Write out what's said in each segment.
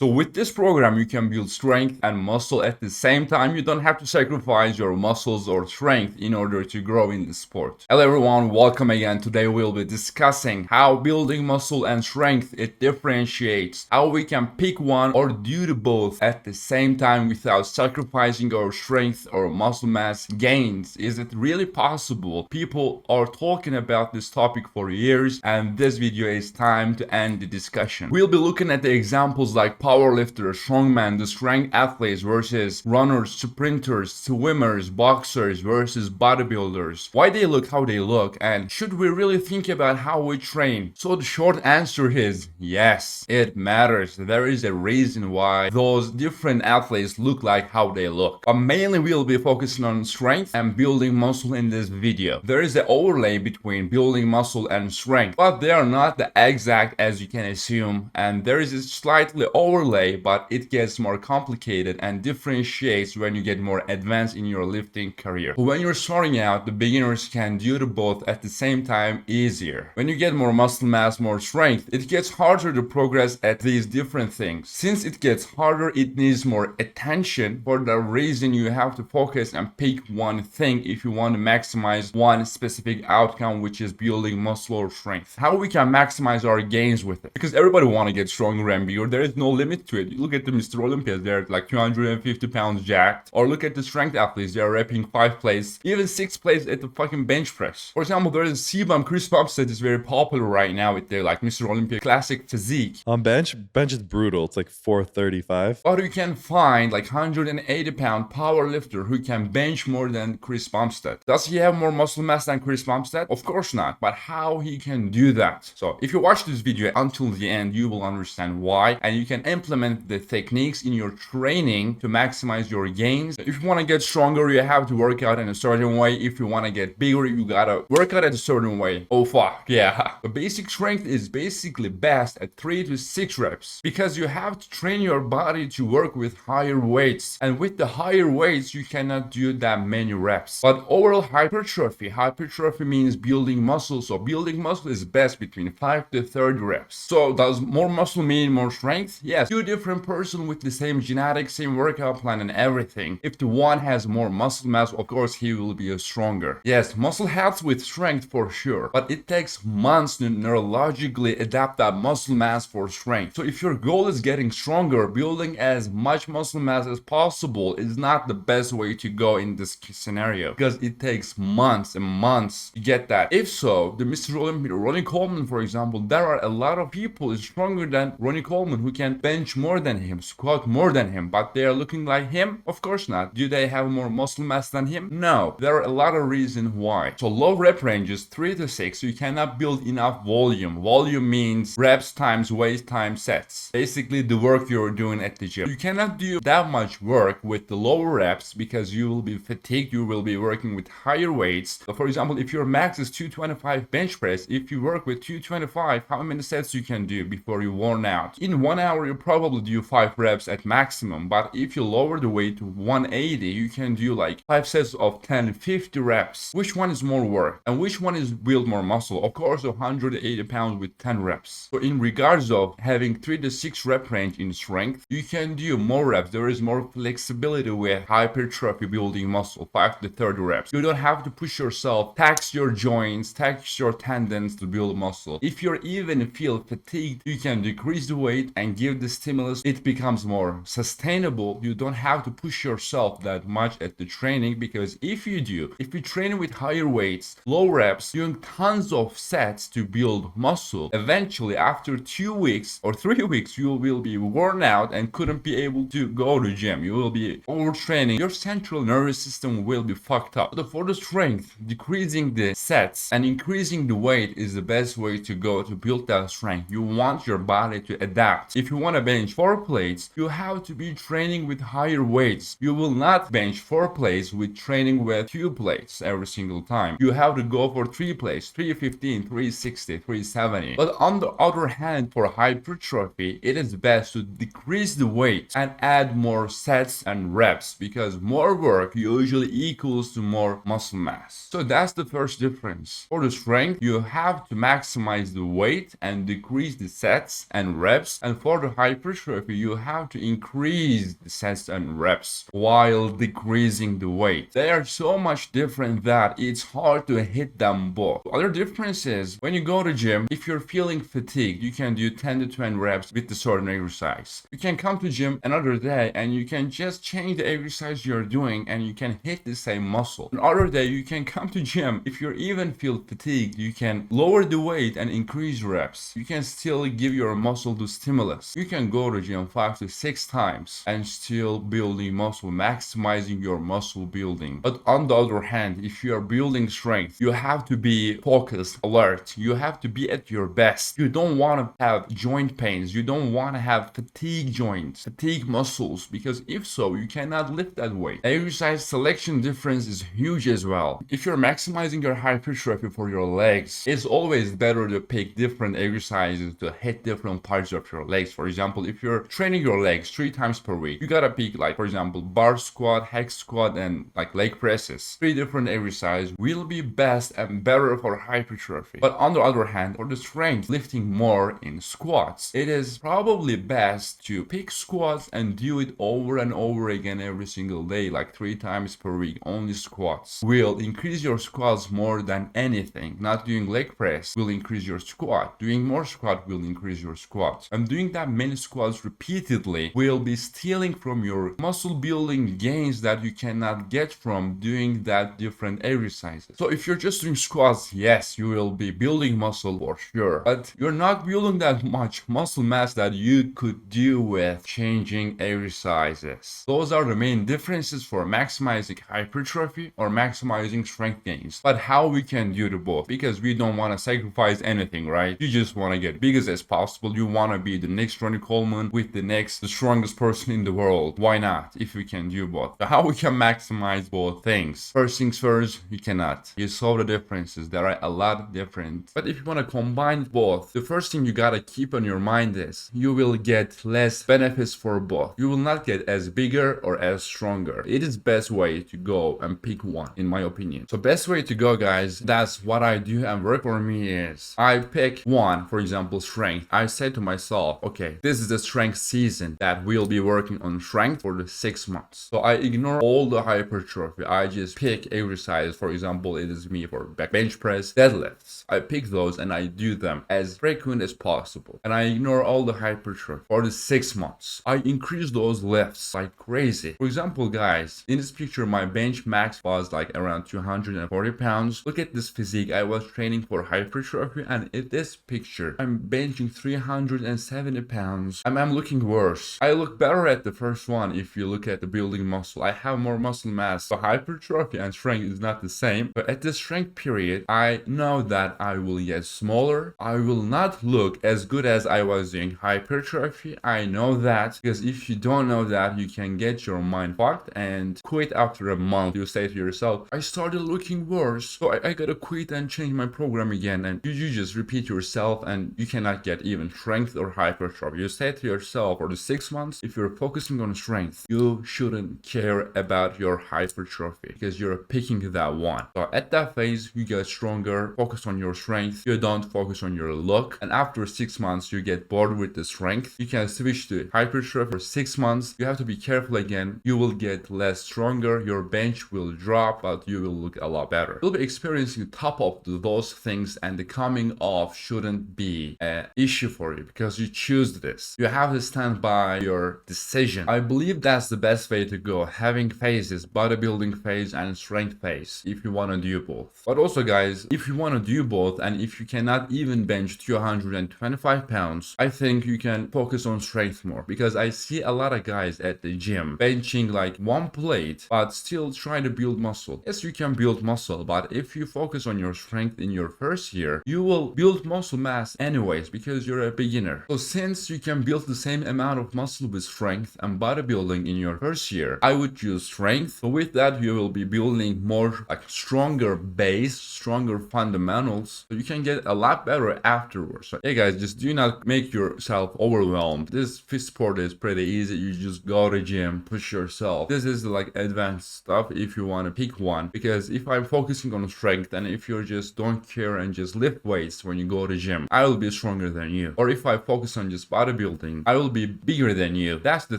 So with this program, you can build strength and muscle at the same time. You don't have to sacrifice your muscles or strength in order to grow in the sport. Hello everyone, welcome again. Today we'll be discussing how building muscle and strength it differentiates, how we can pick one or do the both at the same time without sacrificing our strength or muscle mass gains. Is it really possible? People are talking about this topic for years, and this video is time to end the discussion. We'll be looking at the examples like powerlifters, strongmen, the strength athletes versus runners, sprinters, swimmers, boxers versus bodybuilders. Why they look how they look, and should we really think about how we train? So the short answer is yes, it matters. There is a reason why those different athletes look like how they look. But mainly we'll be focusing on strength and building muscle in this video. There is an overlay between building muscle and strength, but they are not the exact as you can assume, and there is a slightly overlay, but it gets more complicated and differentiates when you get more advanced in your lifting career. When you're starting out, the beginners can do the both at the same time easier. When you get more muscle mass, more strength, it gets harder to progress at these different things. Since it gets harder, it needs more attention. For that reason, you have to focus and pick one thing if you want to maximize one specific outcome, which is building muscle or strength. How we can maximize our gains with it? Because everybody want to get stronger and bigger. There is no limit to it. You look at the Mr. Olympias, they're like 250 pounds jacked. Or look at the strength athletes, they're repping 5 plates, even 6 plates at the fucking bench press. For example, there is CBum, Chris Bumstead is very popular right now with their like Mr. Olympia classic physique. On bench is brutal. It's like 435. But you can find like 180 pound power lifter who can bench more than Chris Bumstead. Does he have more muscle mass than Chris Bumstead? Of course not. But how he can do that? So if you watch this video until the end, you will understand why, and you can implement the techniques in your training to maximize your gains. If you want to get stronger, you have to work out in a certain way. If you want to get bigger, you gotta work out at a certain way. Oh fuck, yeah. The basic strength is basically best at 3 to 6 reps because you have to train your body to work with higher weights, and with the higher weights you cannot do that many reps. But overall hypertrophy means building muscle, so building muscle is best between 5 to 30 reps. So does more muscle mean more strength? Yes, two different person with the same genetics, same workout plan and everything. If the one has more muscle mass, of course he will be stronger. Yes, muscle helps with strength for sure, but it takes months to neurologically adapt that muscle mass for strength. So if your goal is getting stronger, building as much muscle mass as possible is not the best way to go in this scenario, because it takes months and months to get that. If so, the Mr. Olympia, Ronnie Coleman for example, there are a lot of people stronger than Ronnie Coleman who can bench more than him, squat more than him, but they are looking like him? Of course not. Do they have more muscle mass than him? No. There are a lot of reasons why. So low rep ranges 3 to 6, you cannot build enough volume. Volume means reps times weight times sets. Basically the work you're doing at the gym. You cannot do that much work with the lower reps because you will be fatigued, you will be working with higher weights. So for example, if your max is 225 bench press, if you work with 225, how many sets you can do before you worn out? In 1 hour you probably do 5 reps at maximum, but if you lower the weight to 180, you can do like 5 sets of 10, 50 reps. Which one is more work and which one is build more muscle? Of course 180 pounds with 10 reps. So in regards of having 3 to 6 rep range in strength, you can do more reps. There is more flexibility with hypertrophy building muscle, 5 to 30 reps. You don't have to push yourself, tax your joints, tax your tendons to build muscle. If you even feel fatigued, you can decrease the weight and give the stimulus. It becomes more sustainable. You don't have to push yourself that much at the training, because if you train with higher weights, low reps, doing tons of sets to build muscle, eventually after 2 weeks or 3 weeks you will be worn out and couldn't be able to go to gym. You will be overtraining. Your central nervous system will be fucked up. So for the strength, decreasing the sets and increasing the weight is the best way to go to build that strength. You want your body to adapt. If you want to bench 4 plates, you have to be training with higher weights. You will not bench 4 plates with training with 2 plates every single time. You have to go for 3 plates, 315, 360, 370. But on the other hand, for hypertrophy, it is best to decrease the weight and add more sets and reps, because more work usually equals to more muscle mass. So that's the first difference. For the strength, you have to maximize the weight and decrease the sets and reps, and for the hypertrophy, you have to increase the sets and reps while decreasing the weight. They are so much different that it's hard to hit them both. The other difference is when you go to gym, if you're feeling fatigued, you can do 10 to 20 reps with the certain exercise. You can come to gym another day and you can just change the exercise you're doing and you can hit the same muscle. Another day you can come to gym, if you even feel fatigued, you can lower the weight and increase reps. You can still give your muscle the stimulus. You can go to gym 5 to 6 times and still building muscle, maximizing your muscle building. But on the other hand, if you are building strength, you have to be focused, alert. You have to be at your best. You don't want to have joint pains. You don't want to have fatigue joints, fatigue muscles, because if so, you cannot lift that weight. Exercise selection difference is huge as well. If you're maximizing your hypertrophy for your legs, it's always better to pick different exercises to hit different parts of your legs. For example, if you're training your legs 3 times per week, you gotta pick, like, for example, bar squat, hack squat, and like leg presses. 3 different exercises will be best and better for hypertrophy. But on the other hand, for the strength, lifting more in squats, it is probably best to pick squats and do it over and over again every single day, like 3 times per week. Only squats will increase your squats more than anything. Not doing leg press will increase your squat. Doing more squat will increase your squat. And doing that many squats repeatedly will be stealing from your muscle building gains that you cannot get from doing that different exercises. So if you're just doing squats, yes, you will be building muscle for sure, but you're not building that much muscle mass that you could do with changing exercises. Those are the main differences for maximizing hypertrophy or maximizing strength gains. But how we can do the both, because we don't want to sacrifice anything, right? You just want to get biggest as possible. You want to be the next Ronnie Coleman with the strongest person in the world. Why not, if we can do both? So how we can maximize both things? First things first, you cannot. You saw the differences. There are a lot different. But if you want to combine both, the first thing you gotta keep on your mind is you will get less benefits for both. You will not get as bigger or as stronger. It is best way to go and pick one, in my opinion. So best way to go, guys, that's what I do and work for me is I pick one, for example, strength. I say to myself, okay, this is the strength season that we'll be working on strength for the 6 months. So I ignore all the hypertrophy. I just pick exercises. For example, it is me for bench press, deadlifts. I pick those and I do them as frequent as possible. And I ignore all the hypertrophy for the 6 months. I increase those lifts like crazy. For example, guys, in this picture, my bench max was like around 240 pounds. Look at this physique. I was training for hypertrophy, and in this picture, I'm benching 370 pounds. I'm looking worse. I look better at the first one if you look at the building muscle. I have more muscle mass. So hypertrophy and strength is not the same. But at the strength period, I know that I will get smaller. I will not look as good as I was doing hypertrophy. I know that, because if you don't know that, you can get your mind fucked and quit after a month. You say to yourself, I started looking worse, so I gotta quit and change my program again. And you just repeat yourself, and you cannot get even strength or hypertrophy. You say to yourself, for the 6 months, if you're focusing on strength, you shouldn't care about your hypertrophy because you're picking that one. So at that phase, you get stronger, focus on your strength. You don't focus on your look. And after 6 months, you get bored with the strength. You can switch to hypertrophy for 6 months. You have to be careful again. You will get less stronger. Your bench will drop, but you will look a lot better. You'll be experiencing top of those things, and the coming off shouldn't be an issue for you because you choose this. You have to stand by your decision. I believe that's the best way to go. Having phases, bodybuilding phase and strength phase, if you want to do both. But also, guys, if you want to do both, and if you cannot even bench 225 pounds, I think you can focus on strength more, because I see a lot of guys at the gym benching like one plate but still trying to build muscle. Yes, you can build muscle, but if you focus on your strength in your first year, you will build muscle mass anyways because you're a beginner. So since you can build the same amount of muscle with strength and bodybuilding in your first year, I would choose strength. So with that, you will be building more like stronger base, stronger fundamentals, so you can get a lot better afterwards. So hey guys, just do not make yourself overwhelmed. This fit sport is pretty easy. You just go to gym, push yourself. This is like advanced stuff if you want to pick one, because if I'm focusing on strength and if you just don't care and just lift weights when you go to gym, I will be stronger than you. Or if I focus on just bodybuilding bodybuilding, I will be bigger than you. That's the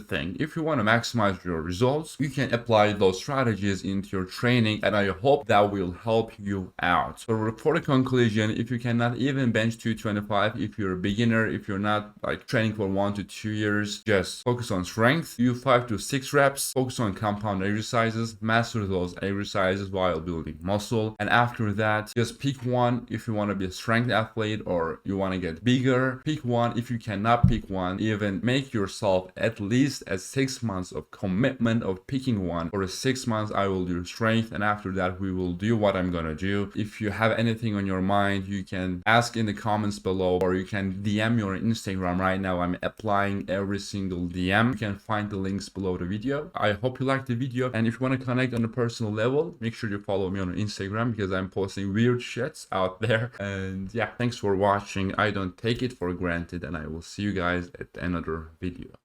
thing. If you want to maximize your results, you can apply those strategies into your training, and I hope that will help you out. So for the conclusion, if you cannot even bench 225, if you're a beginner, if you're not like training for 1 to 2 years, just focus on strength, do 5 to 6 reps, focus on compound exercises, master those exercises while building muscle, and after that, just pick one. If you want to be a strength athlete or you want to get bigger, pick one. If you cannot pick one, even make yourself at least a 6 months of commitment of picking one. For 6 months, I will do strength, and after that, we will do what I'm gonna do. If you have anything on your mind, you can ask in the comments below, or you can DM me on Instagram. Right now, I'm applying every single DM. You can find the links below the video. I hope you liked the video, and if you want to connect on a personal level, make sure you follow me on Instagram because I'm posting weird shits out there. And yeah, thanks for watching. I don't take it for granted, and I will see you guys at another video.